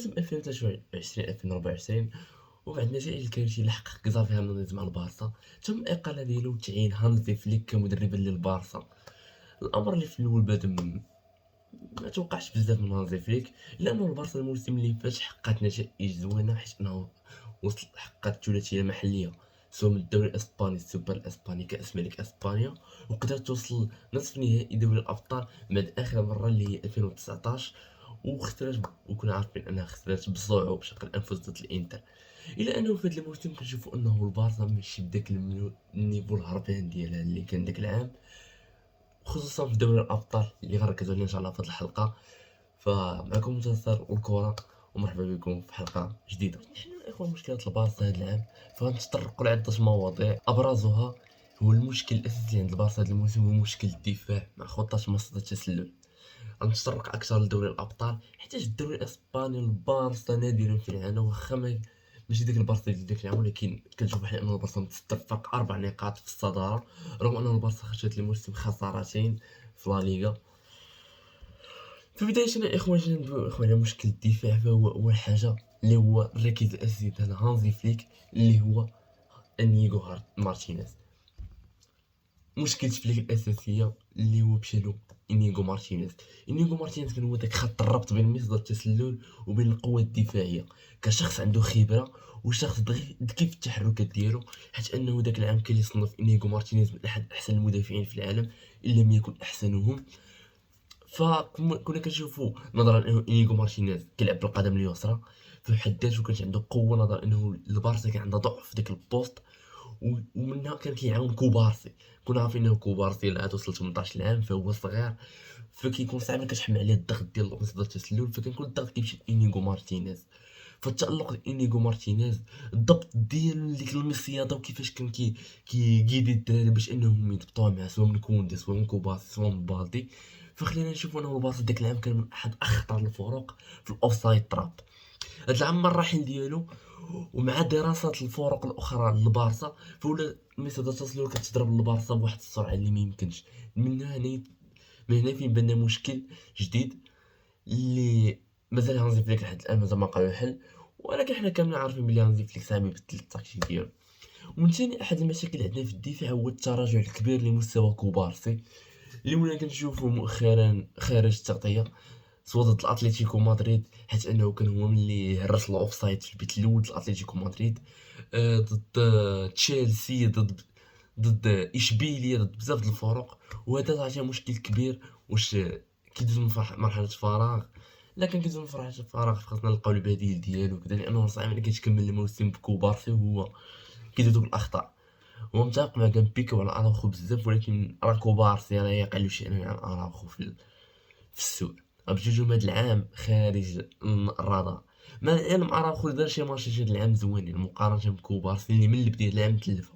موسم 2023 2024 وبعد النتائج الكارثية اللي حقق كزافي هرنانديز مع البارسا تم الإقالة ديالو وتعيين هانزي فليك كمدربا للبارسا. الأمر اللي في الأول بدا ما توقعش بزاف من هانزي فليك، لأنه البارسا الموسم اللي فات حققت نتائج زوينة، حيت أنه وصل حققت ثلاثية محلية سواء من الدوري الإسباني السوبر الإسباني كأس ملك إسبانيا، وقدرت توصل نصف نهائي دوري الأبطال بعد آخر مرة اللي هي 2019، وخسرت وكنا عارفين انها خسرت بصعوبة بشق الانفس ضد الانتر. الا انه في هذا الموسم كنشوفوا انه البارسا ماشي بداك النيفو الهربان ديالها اللي كان داك العام، خصوصا في دوري الابطال اللي غنركزوا عليه ان شاء الله في هذه الحلقه. فمعكم منتصر والكره، ومرحبا بكم في حلقه جديده. نحن اخوان مشكله البارسا هذا العام فغنتطرقوا لعده مواضيع، ابرزها هو المشكل الاساسي عند البارسا هذا الموسم هو مشكل الدفاع مع خطه مصيدة التسلل. غنتطرق اكثر لدوري الابطال، حيت الدوري الاسباني البارسا نادرا في العالم، واخا ماشي ديك البارسا ديال داك العام، ولكن كنشوف احيانا ان البارسا متصدر فرق 4 نقاط في الصداره، رغم ان البارسا خرجت الموسم خسارتين في لا ليغا. في بداية الاخوان ندويو على مشكل الدفاع، فهو اول حاجه اللي هو الركيزه الاساسيه ديال هانزي فليك اللي هو انيغو مارتينيز. مشكلة فليك الأساسية اللي هو مشالو إنيغو مارتينيز كان هو داك خط الربط بين مصدر التسلل وبين القوة الدفاعية، كشخص عنده خبرة وشخص ذكي في التحركات ديالو، حيت أنه داك العام كان يصنف إنيغو مارتينيز من أحد أحسن المدافعين في العالم إن لم يكن أحسنهم. فكنا كنشوفو نظرا أنه إنيغو مارتينيز كيلعب بالقدم اليسرى في حد ذاته كانت عنده قوة، نظرا أنه البارسا كان عندها ضعف في داك البوست، ومنها كان كيعاون كوبارسي. كنا عارفين انه كوبارسي لا توصل 18 عام فهو صغير، فكيكون صعيب كتحمل عليه الضغط ديال مصيدة التسلل، فكنكون الضغط كيمشي لإنيغو مارتينيز. فالتألق لإنيغو مارتينيز الضبط ديالو ديك المصيادة وكيفاش كان كيقيدي الدراري باش انهم يضبطوها معاه سواء من كوندي سواء من كوبارسي سواء من بالدي، فخلينا نشوفوا انه البارسا داك العام كان من احد اخطر الفرق في الاوفسايد تراب. هاد العام الرحيل ديالو ومع دراسات الفرق الاخرى للبارسا، فولا ميسا تسلل كتضرب البارسا بواحد السرعه اللي ما يمكنش. من هنا فين بان مشكل جديد اللي مازال هانزي فليك لحد الان مازال ما لقى له حل، ولكن حنا كاملين عارفين بلي هانزي فليك صعب يبدل التكتيك ديالو. ومن ثاني احد المشاكل عندنا في الدفاع هو التراجع الكبير لمستوى كوبارسي اللي ولا كنشوفو مؤخرا خارج التغطيه، سواء ضد الاتليتيكو مدريد، حيت انه كان هو ملي هرس الاوفسايد في البيت الاول ديال الاتليتيكو مدريد، ضد تشيلسي، ضد اشبيليا، ضد بزاف د الفرق، وهذا عطاه مشكل كبير. واش كيدوز من مرحله فراغ؟ لكن كيدوز من مرحله فراغ خاصنا نلقاو البديل ديالو كذا، لانه صعيب انك تكمل الموسم بكوبارسي وهو كيدير دوك الاخطاء. هو متفق مع كان بيكو على اراوخو بزاف، ولكن راه كوبارسي راه يقل شيئا عن اراوخو في السوق بجوجهم هاد العام خارج الرادار. مع العلم اراوخو دار شي ماتشات هاد العام زوينين مقارنة بكوبارسي اللي من اللي بدا العام تلفا.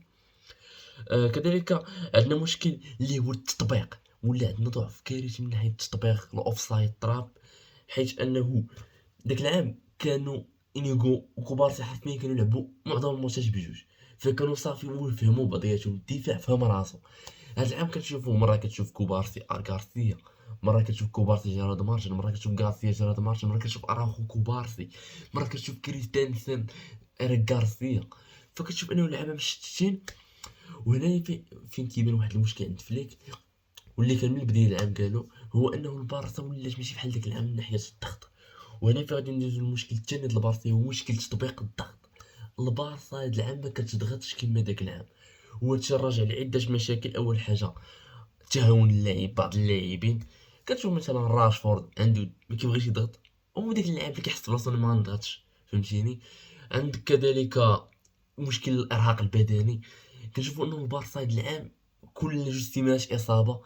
كذلك عندنا مشكل اللي هو التطبيق، ولا عندنا ضعف كارثي من ناحية التطبيق الاوفسايد تراب، حيت انه داك العام كانوا انيغو وكوبارسي حرفيا كانوا يلعبوا معظم الماتشات بجوج، فكانوا صافي يفهموا بعضياتهم، الدفاع فهم راسو. هاد العام كتشوفو مرة كتشوف كوبارسي غارسيا، مرة كتشوف كوبارسي جيرارد مارتن، مرة كتشوف غارسيا جيرارد مارتن، مرة كتشوف اراوخو كوبارسي، مرة كتشوف كريستنسن إيريك غارسيا. فكتشوف انه اللعابة مشتتين. وهنا فين كيبان واحد المشكل عند فليك، واللي كان من البداية العام قالوا، هو انه البارسا ولات ماشي بحال داك العام من ناحية الضغط. وهنا فين غادي ندوزو للمشكل الثاني ديال البارسا، هو مشكل تطبيق الضغط. البارسا هاد العام ما كتضغطش كيما داك العام، وهادشي راجع لعدة مشاكل. اول حاجة تهاون اللاعب، بعض اللاعبين كتشوف مثلا راشفورد عنده ما كيبغيش يضغط، هو داك اللاعب اللي كيحس براسو ما نضغطش، فهمتيني. عندك كذلك مشكل الارهاق البدني، كنشوفوا انه البارسا هاد العام كل جوج سيمانات اصابه.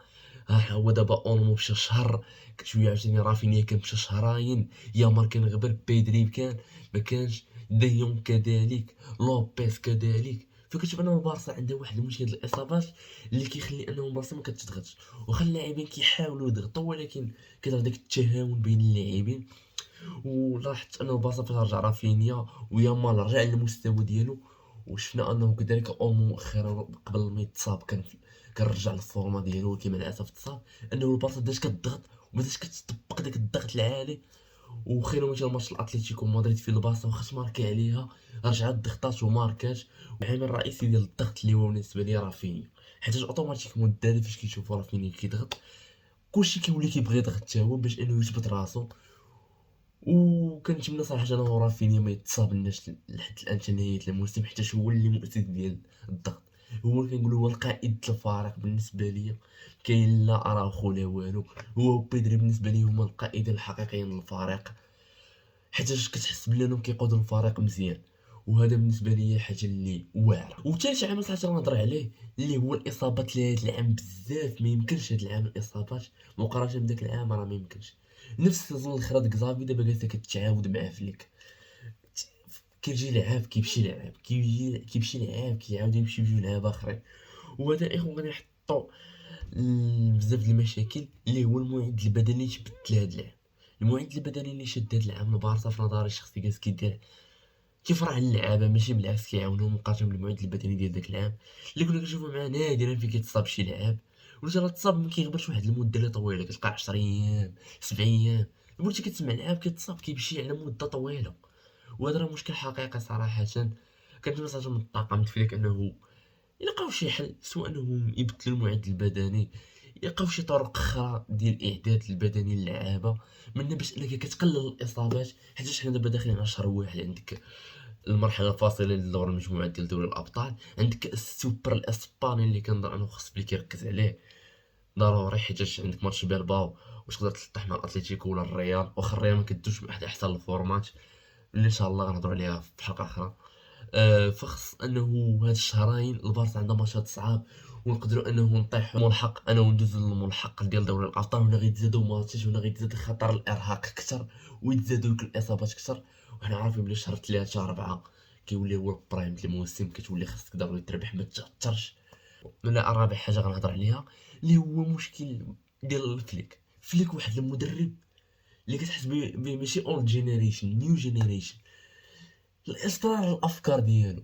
ها هو دابا اولمو مشى شهر، شويه عاوتاني رافينيا كان مشى شهرين، يامار كان غبر، بيدري كان ما كانش، ديون كذلك، لوبيز كذلك. فكتشوف انه البارسا عنده واحد المشكل ديال الاصابات اللي كيخلي انه البارسا ما كتضغطش، واخا اللاعبين كيحاولوا يضغطوا ولكن كيظهر داك التهاون بين اللاعبين. ولاحظت ان البارسا فاش رجع رافينيا ويامال رجع للمستوى ديالو، وشفنا انه كذلك اولمو مؤخرا قبل ما يتصاب كان رجع للفورما ديالو، ولكن مع الاسف تصاب. انه البارسا بدات كتضغط وبدات كتطبق داك الضغط العالي، وخيروا مثلا ماتش الاتليتيكو مدريد في البارسا واخا ماركي عليها، رجعت ضغطات وماركات. والعامل الرئيسي ديال الضغط اللي هو بالنسبه لي رافينيا، حيت اوتوماتيكمون الدراري فاش كيشوفوا رافينيا كيضغط كلشي كيولي كيبغي يضغط حتى هو باش انه يثبت راسو. وكنتمنى صراحه انا ورافينيا ما يتصابناش لحد الان حتى نهايه الموسم، حيت هو اللي مؤسس ديال الضغط. هو كنقولوا هو القائد الفريق بالنسبه ليا، كاين لا اراوخو لا والو. هو وبيدري بالنسبه لي هما القائدين الحقيقيين للفريق، حيت كتحس بلي انهم كيقودوا الفريق مزيان. وهذا بالنسبه لي حاجه اللي واعره. وثالث عامل صراحه نهضر عليه اللي هو الاصابات اللي هذا العام بزاف. ما يمكنش هذا العام الاصابات مقارنه بداك العام، راه ما يمكنش. نفس السيزون اللي خرج كزافي دابا جالسه كتعاود معاه فليك. كيجي لعاب كيمشي لعاب كيمشي لعاب كيعاود يمشي بجوج لعاب اخرين. وهذا الاخوان غادي يحطوا بزاف د المشاكل اللي هو المعد البدني اللي تبدل هذا العام. المعد البدني اللي شد هذا العام البارسا في نظري الشخصي جالس كيدير كيفرح اللعابه، ماشي بالعكس كيعاونهم مقارنه بالمعد البدني ديال داك العام اللي كنا كنشوفوا معاه نادرا فين كيتصاب شي لاعب. ولا راه تصاب ما كيغبرش واحد المده اللي طويله، كتبقى 10 ايام 7 ايام. بغيتي كتسمع لاعب كيتصاب كيمشي على مده طويله، وهذا راه مشكل حقيقي صراحه. كنت مثلا من الطاقم فيك انه يلقاو شي حل، سواء انهم يبدلوا المعد البدني، يلقاو شي طرق اخرى ديال الاعداد البدني للعابه منها باش انك كتقلل الاصابات. حيت حنا دابا داخلين على شهر واحد، عندك المرحله الفاصله لدور المجموعات ديال دوري الابطال، عندك السوبر الاسباني اللي كنظن انه خص بلي كيركز عليه ضروري، حيت عندك ماتش بيلباو وتقدر تلطح مع الاتليتيكو ولا الريال. واخا الريال ما كدوش بواحد احسن الفورمات اللي ان شاء الله غنهضروا عليها في حلقه اخرى. فخص انه هاد الشهرين البارسا عندها ماتشات صعاب، ونقدروا انه نطيحوا ملحق انا وندوزو للملحق ديال دوري الابطال، ولا غيتزادوا ماتشات، ولا غيتزاد خطر الارهاق اكثر، ويتزادوا لك الاصابات اكثر. وحنا عارفين بلي شهر 3 شهر 4 كيولي هو البرايم ديال الموسم، كتولي خاصك ضروري تربح ما تاثرش. لا، رابع حاجه غنهضر عليها اللي هو مشكل ديال فليك واحد المدرب اللي كتحس به ماشي اولد جينيريشن، نيو جينيريشن. الاصرار الافكار ديالو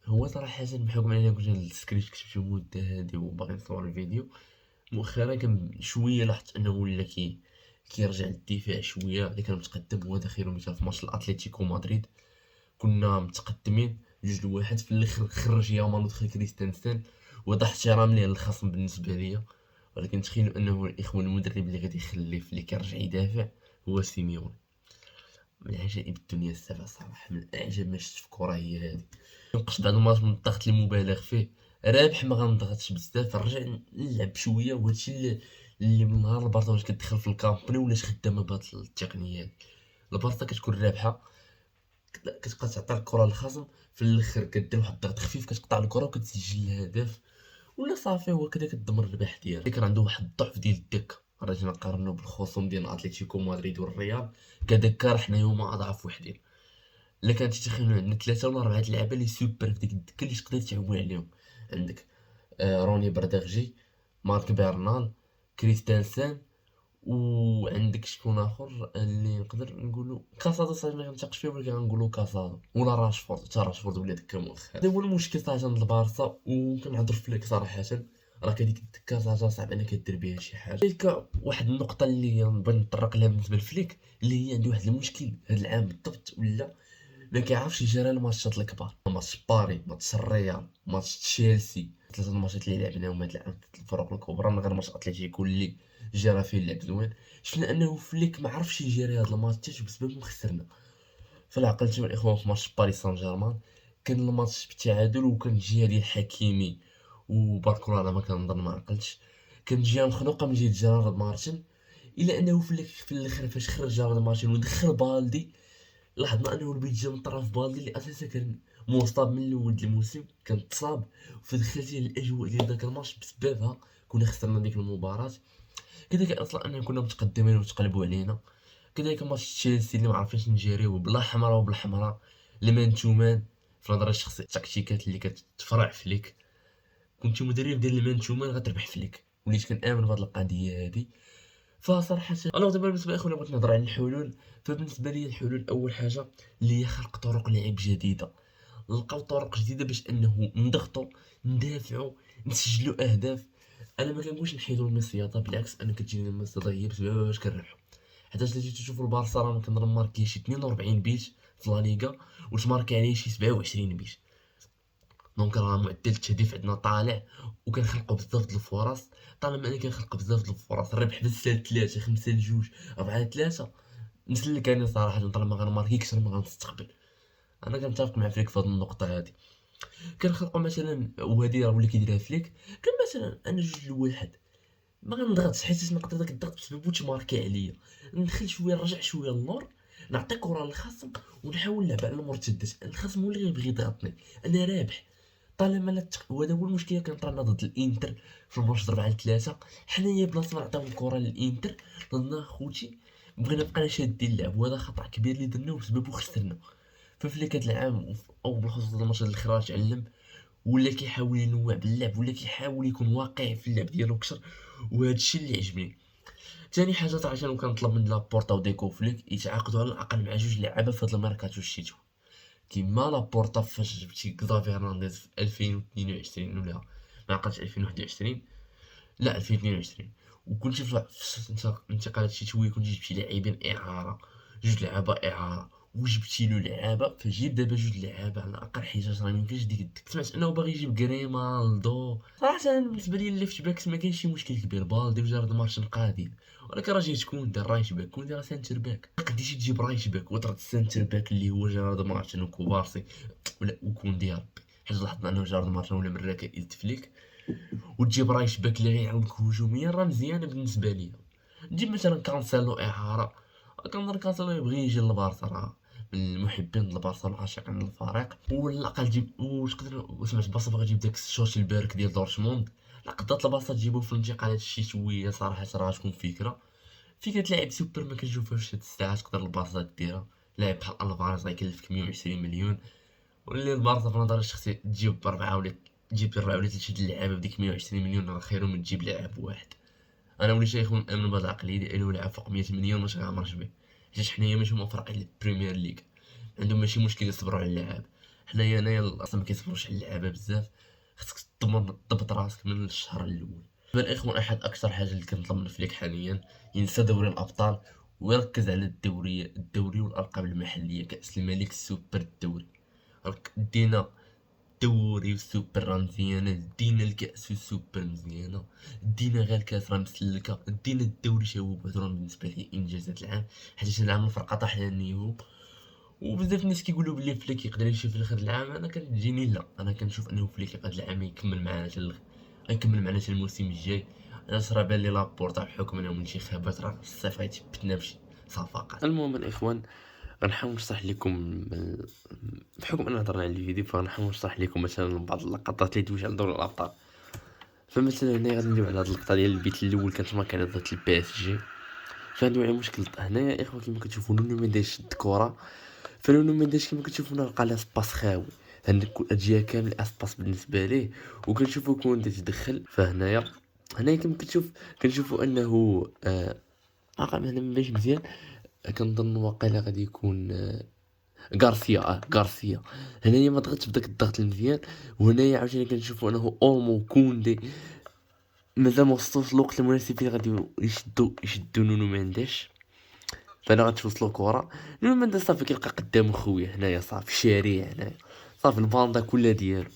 هو صراحة بحكم اني كنت السكريبت كتبته مدة هادي وباغي نصور الفيديو مؤخرا، كان شوية لاحظت انه ولا كيرجع للدفاع شوية. اللي كان متقدم هو داخل مثال في ماتش الاتليتيكو مدريد كنا متقدمين 2-1، في الاخر خرج يامان ودخل كريستنسن وضع احترام ليه الخصم بالنسبة ليا. ولكن تخيلوا انه الاخوان المدرب اللي غادي يخلي فليك يرجع يدافع هو سيميوني. من عجائب الدنيا السبع صراحة، من اعجب ما شفت في كرة هي هادي. مبقاش بعد الماتش من الضغط اللي مبالغ فيه، رابح ما غنضغطش بزاف، نرجع نلعب شويه. وهادشي اللي من نهار البارسا واش كتدخل في الكامبني ولات خدامه بهاد التقنيات. البارسا كتكون رابحه، كتبقى تعطي الكره للخصم، في الاخر كدير واحد الضغط خفيف كتقطع الكره وكتسجل الهدف، ولا صافي هو كذا كتضمن الربح ديالك. كان عنده واحد الضعف ديال الدكه، راه نقارنو بالخصوم ديال اتلتيكو مدريد والريال كدكه، راه حنايا هما اضعف وحدين. الا كانت تخيلوا عندنا 3 ولا 4 لعابه اللي سوبر في ديك الدكه اللي تقدر تعول عليهم. عندك روني بردغجي، مارك برنال، كريستنسن، وعندك شكون اخر اللي نقدر نقولوا كاسادو. صافي ما كنتاقش فيه ولكن غنقولوا كاسادو ولا راشفورد. حتى راشفورد ولا دكه مؤخرا. هذا هو المشكل صراحه عند البارسا، وكنهضر فيك صراحه راه كديك الدكه صراحه صعب انك دير بها شي حاجه. ديك واحد النقطه اللي نبغي نطرق لها بالنسبه لفليك، اللي هي عنده واحد المشكل هذا العام بالضبط، ولا ما كيعرفش يجري الماتشات الكبار. ماتش باري، ماتش الريال، ماتش تشيلسي، 3 الماتشات اللي لعبناهم هاد العام في الفرق الكبرى من غير ماتش اتلتيكو اللي جرى فيه اللعب زوين. شفنا انه فليك ما عرفش يجري هاد الماتشات وبسببهم خسرنا. فالعقل نتوما الاخوان في ماتش باريس سان جيرمان كان الماتش بالتعادل، وكان الجهه ديال حكيمي وباركو على ما كنظن ما عقلتش، كان جهه مخنوقه من جهه جيرارد مارتن. الا انه فليك في الاخر فاش خرج جيرارد مارتن ودخل بالدي، لاحظنا انه البيت جا من طرف بالدي اللي اساسا كان مصاب من الاول ديال الموسم، كان تصاب. فدخلتي الاجواء ديال داك الماتش بسببها كنا خسرنا ديك المباراه. كذلك اصلا اننا كنا متقدمين وتقلبوا علينا. كذلك ماتش تشيلسي اللي ما عرفناش نجريو بلا حمراء وبلا حمراء، لمان تو مان في نظري الشخصي التكتيكات اللي كتفرع فيك. كنت مدرب ديال المان تو مان غتربح فيك، وليت كنامن بهاد القضيه هادي. فصراحه انا دابا بالنسبه لاخويا بغيت نهضر على الحلول. فبالنسبه لي الحلول اول حاجه اللي هي خلق طرق لعب جديده، نلقاو طرق جديده باش انه نضغطوا، ندافعوا، نسجلوا اهداف. انا ما كنقولش نحيدوا المصيده، بالعكس انا كتجيني المصيده هي بسبب باش كنربحوا. حيت الا جيتو تشوفوا البارسا راه كنظن ماركي شي 42 بيت في لا ليغا وتماركي عليه شي 27 بيت. دونك راه معدل التهديف عندنا طالع وكنخلقوا بزاف د الفرص. طالما انا كنخلق بزاف د الفرص الربح بس 3 5 2 4 3 نسلك انا صراحه طالما غنماركي اكثر ما غنستقبل. انا كنتفق مع فليك في هذه النقطه هذه. كنخلقوا مثلا وهذه راه ولا كيديرها فليك كان مثلا انا 2-1 ما غنضغطش حيت نقدر داك الضغط بسببو تماركي عليا ندخل شويه نرجع شويه للور نعطي كره للخصم ونحاول نلعب على المرتدات. الخصم هو اللي غيبغي يضغطني انا رابح طالما لا وهذا هو المشكله كنطرانا ضد الانتر في الماتش 4-3 حنايا بلاصه ما نعطيو الكره للانتر ضدنا خوتي بغينا بقينا شادين اللعب وهذا خطا كبير اللي درنا وبسببو خسرنا. ففليك هاد العام او بالخصوص الماتش الاخير تعلم ولا كيحاول ينوع باللعب ولا كيحاول يكون واقعي في اللعب ديالو اكثر وهذا الشيء اللي عجبني. ثاني حاجه صراحه كنطلب من لابورتا وديكو فليك يتعاقدوا على الاقل مع 2 لعابه في هذا الميركاتو الشتوي كيما لابورتا فاش جبتي كزافي هرنانديز في 2022 ولا ما عقلتش 2021 لا 2022 وكنتي في الانتقالات الشتويه كنتي جبتي لاعبين اعاره 2 لعابه اعاره وجبتي له لعابه فجيب دابا 2 لعابه على الاقل حيت راه ميمكنش ديك سمعت انه باغي يجيب غريمالدو. صراحه أنا بالنسبه لي الليفت باكس ما كاينش شي مشكل كبير بالدي وجارد مارشن قادين ولكن راه جيت كوندي رايت باك كوندي راه سنتر باك قديتي تجيب رايت باك وترد السنتر باك اللي هو جارد مارشن وكوبارسي ولا وكوندي ربي حيت لاحظنا انه جارد مارشن ولا من ركائز فليك وتجيب رايت باك اللي غيعاونك هجوميا راه مزيانه بالنسبه ليا. تجيب مثلا كانسيلو اعاره كنظن كانسيلو يبغي يجي للبارسا راه من المحبين د البارسا العاشقين للفريق ولا الاقل جيب واش تقدر وسمعت البارسا باغا تجيب داك الشوط البارك ديال دورتموند لا قدرت البارسا تجيبو في الانتقالات الشتويه صراحه راه تكون فكره لاعب سوبر ما كنشوفهاش هاد الساعه تقدر البارسا ديرها لاعب بحال الفاريز غيكلفك 120 مليون واللي البارسا في نظري الشخصي تجيب 4 ولا تجيب 4 ولا 3 د اللعابه بديك 120 مليون راه خير من تجيب لاعب واحد. انا وليت شيخ نامن بهاد العقليه ديالو لعب فوق 100 مليون ماشي غامرش به حيت حنايا ماشي هما فرق على البريمير ليغ عندهم ماشي مشكل يصبروا على اللعاب. حنايا اصلا ما كيصبروش على اللعابه بزاف خصك تضبط راسك من الشهر الاول. الاخوان احد اكثر حاجه اللي كنطلب من فليك حاليا ينسى دوري الابطال ويركز على الدوري والالقاب المحليه كاس الملك السوبر الدوري دينا الدوري والسوبر راه مزيانه دينا الكاس والسوبر مزيانه دينا غير الكاس راه مسلكه دينا الدوري تا هو بوحدو راه بالنسبه لي انجازات العام حيت هاد العام الفرقه طاح لها النيفو وبزاف الناس كيقولوا بلي فليك يقدر يمشي في الاخر العام. انا كتجيني لا انا كنشوف انه فليك هاد العام يكمل معنا غيكمل معنا حتى الموسم الجاي. انا راه بان لي لابورتا بحكم انه الانتخابات راه الصيف غيتبتنا بشي صفقات. المهم الاخوان غنحاول نشرح لكم بحكم ان هضرنا على الفيديو فغنحاول نشرح لكم مثلا بعض اللقطات اللي دويت على دوري الابطال. فمثلا هنا غادي ندوي على هاد اللقطه ديال البيت الاول كانت ماركه على ضد البي اس جي فندوي على مشكل هنايا يا اخوان كيما كتشوفوا نونو مينديش شد الكره فنونو مينديش كيما كتشوفوا لقى لاسباس خاوي عندك الاجياء كامل اسباس بالنسبه ليه وكنشوفوا كوندي تدخل فهنايا كيما كنشوفوا انه عقل هنا ما باش مزيان كنظن واقيلا غادي يكون غارسيا هنايا ما ضغطش بداك الضغط المزيان وهنايا عاوتاني كنشوفوا انه اولمو كوندي مازال ما وصلوش الوقت المناسب فين غادي يشدو نونو مينديش فانا غتوصلو كره نونو مينديش صافي كيلقى قدامو خويا هنايا صافي شارع هنايا صافي الباندا كلها ديالو.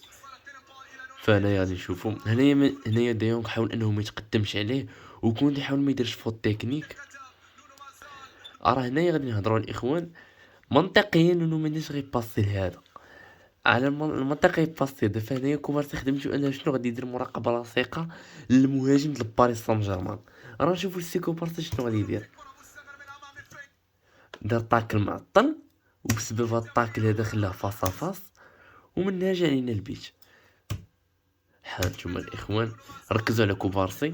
فهنايا غادي نشوفو هنايا ديونغ حاول انه ما يتقدمش عليه وكوندي حاول ما يديرش فوت تكنيك. راه هنايا غادي نهضروا الاخوان منطقيا انه مانيش غيباسي لهذا على المنطقه يباسي هذا فهنايا كوبارسي خدمتو انه شنو غادي يدير مراقبه لصيقه للمهاجم ديال باريس سان جيرمان. راه نشوفوا السيكو بارسي شنو غادي يدير دار طاكل معطل وبسبب هاد الطاكل هذا خلاه فاس فاس ومنها جا علينا البيت. حالتهم الاخوان ركزوا على كوبارسي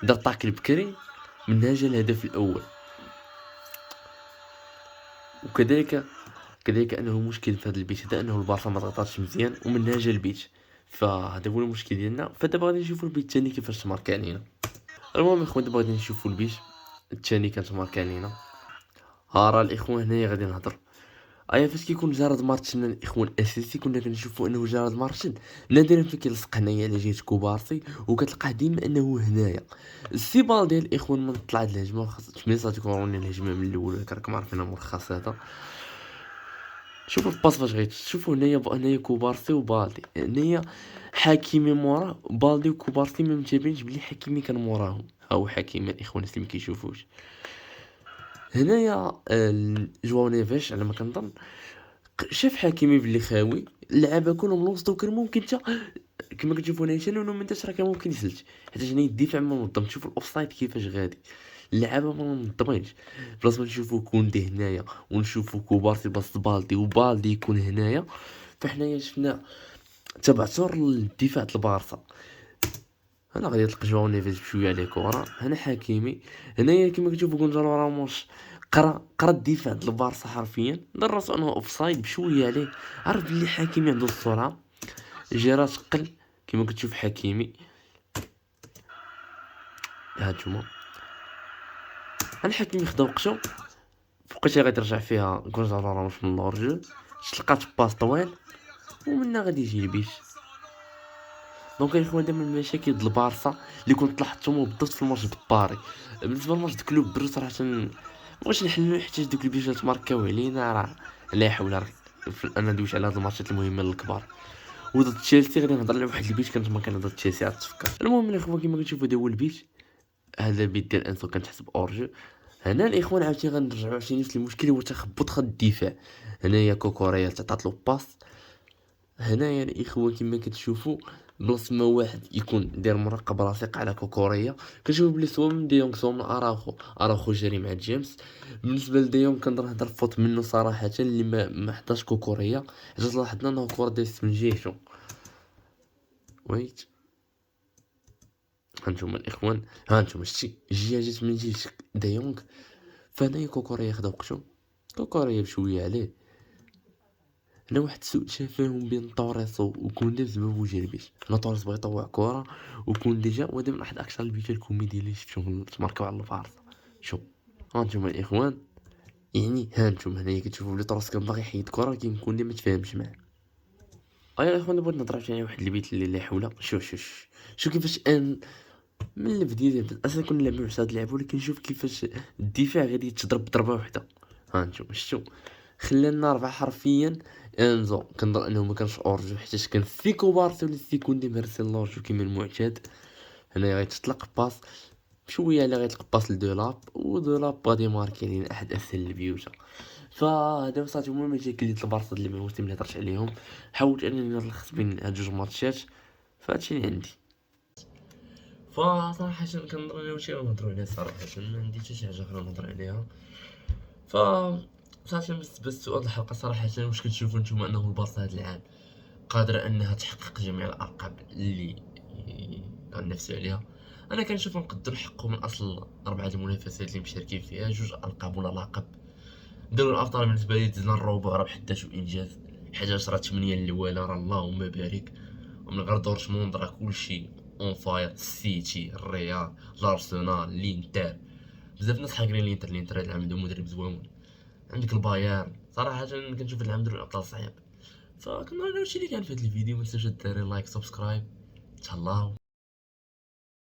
دار طاكل بكري منها جا الهدف الاول كذلك انه مشكل في هذا البيت هذا انه البارسا ما ضغطاتش مزيان ومنها جا البيت فهذا هو المشكل ديالنا. فدابا غادي نشوفوا البيت الثاني كيفاش تماركا علينا. المهم اخوان دابا غادي نشوفوا البيت الثاني كانت ماركا علينا. راه الاخوان هنايا غادي نهضر فاش كيكون جارد مارتن الاخوان اساسي كنا كنشوفوا انه جارد مارتن نادرا فين كيلصق هنايا على جهه كوبارسي، وكتلقاه ديما انه هنايا. السيبال ديال الاخوان من طلع هاد الهجمه خاص ملي صات كوروني الهجمه من الاول راكم عارفين الملخص هذا. شوفوا الباس فاش شوفوا هنايا كوبارسي وبالدي، هنايا حكيمي موراه، بالدي وكوبارسي ما متابعينش بلي حكيمي كان موراهم، او حكيمي الاخوان اللي ما كيشوفوش. هنايا جواو نيفيش على ما كنظن شاف حكيمي بلي خاوي اللعابه كلهم لوسط، وكان ممكن حتى كما كتشوفوا هنايا نونو مينديش راه كان ممكن يسلج، حيت هنا الدفاع ما منظم. شوفوا الاوفسايد كيفاش غادي، اللعابه ما منظمينش. بلاص ما نشوفوا كوندي هنايا ونشوفوا كوبارسي باص بالدي وبالدي يكون هنايا، فحنايا شفنا تبعتر الدفاع د البارسا. هنا غادي يطلق جواو نيفيز بشويه عليه كره، هنا حكيمي هنايا كما كتشوفوا كونجالو راموس قرا الدفاع د البارسا حرفيا، دار راسو انه اوفسايد بشويه عليه، عرف بلي حكيمي عنده السرعه، جيرات قل كما كتشوف حكيمي. هانتوما الحكيمي خدا وقتو، فوقاش غيترجع فيها كونجالو راموس من لورجو، تلقات باس طويل ومنها غادي يجي البيش. دونك الاخوان دابا من المشاكل د البارسا اللي كنت لاحظتهم بالضبط في الماتش د باري. بالنسبه للماتش د كلوب برو صراحه مبغيتش نحلو حيت دوك البيشات ماركاو علينا، راه لا حول انا ندويش على هاد الماتشات المهمه للكبار. وضد تشيلسي غادي نهضر على واحد البيت كانت ما كان ضد تشيلسي عاد تفكر. المهم الاخوان كما كتشوفوا هذا هو البيت، هذا البيت ديال انسو كنتحسب اورجو. هنا الاخوان عاوتاني غنرجعوا عاوتاني نفس المشكل، هو تخبط خد الدفاع. هنايا كوكوريا تعطات له باس، هنايا الاخوان كما كتشوفوا بلاص ما واحد يكون داير مراقبه لاصقه على كوكوريا، كنشوف بلي سوا من ديونغ سوا من اراخو جاري مع جيمس. بالنسبه لديونغ كنظن هذا الفوت منه صراحه اللي ما حداش كوكوريا، حيت لاحظنا انه الكره دازت من جهته. ويت هانتوما الاخوان، هانتوما شتي الجهه جات من جهه ديونغ، فهنايا كوكوريا خدا وقتو، كوكوريا بشويه عليه. هنا واحد سوء تفاهم بين طوريس وكوندي بسبب وجه البيت. هنا طوريس بغا يطوع كرة وكوندي جا، وهذا من احد اكثر البيوت الكوميدي اللي شفتهم تماركاو على البارسا. شوف هانتوما الاخوان، يعني هانتوما هنايا كتشوفوا بلي طوريس كان باغي يحيد كرة ولكن كوندي ما تفاهمش معاه. ايوا الاخوان بغيت نهضر على واحد البيت اللي لا حول. شوف كيفاش من البداية اصلا كنا نلعبو على هاد اللعبة، ولكن شوف كيفاش الدفاع غادي يتضرب بضربة واحدة. هانتوما شتو خلانا 4 حرفيا. انزو كنظن انه ما كانش اورجو، حيت كان فيكو بارسي ولا سيكوندي مرسل لورجو كيما المعتاد. هنايا غيتطلق باس بشويه على غيطلق باس لدولاب، ودولاب غادي ماركي لينا احد اسهل البيوت. فهذا وصلت هما المشاكل ديال البارسا اللي الموسم اللي هضرت عليهم. حاولت انني نلخص بين هاد جوج ماتشات، فهادشي اللي عندي. فصراحة كنظن انا وشي غنهضرو عليه صراحة، ما عندي حتى شي حاجة اخرى نهضر عليها. ف صافي بالنسبة لسؤال الحلقة صراحة، واش كتشوفوا نتوما انه البارسا هاد العام قادرة انها تحقق جميع الالقاب اللي كننافسوا عليها؟ انا كنشوف نقدروا نحققوا من اصل 4 المنافسات اللي مشاركين فيها 2 القاب ولا لقب. دوري الابطال بالنسبة لي دزنا الربع راه بحد ذاته انجاز، 11 8 الاولى راه اللهم بارك، ومن غير دورتموند راه كلشي اون فاير. السيتي، الريال، الارسنال، الانتر، بزاف ناس حاقرين الانتر هاد العام عندهم مدرب زوين. عندك البايرن، صراحة كنشوف العام دوري الابطال صعيب. فكنظن هادشي اللي كان في هاد الفيديو، متنساوش ديروا لايك سبسكرايب. تهلاو.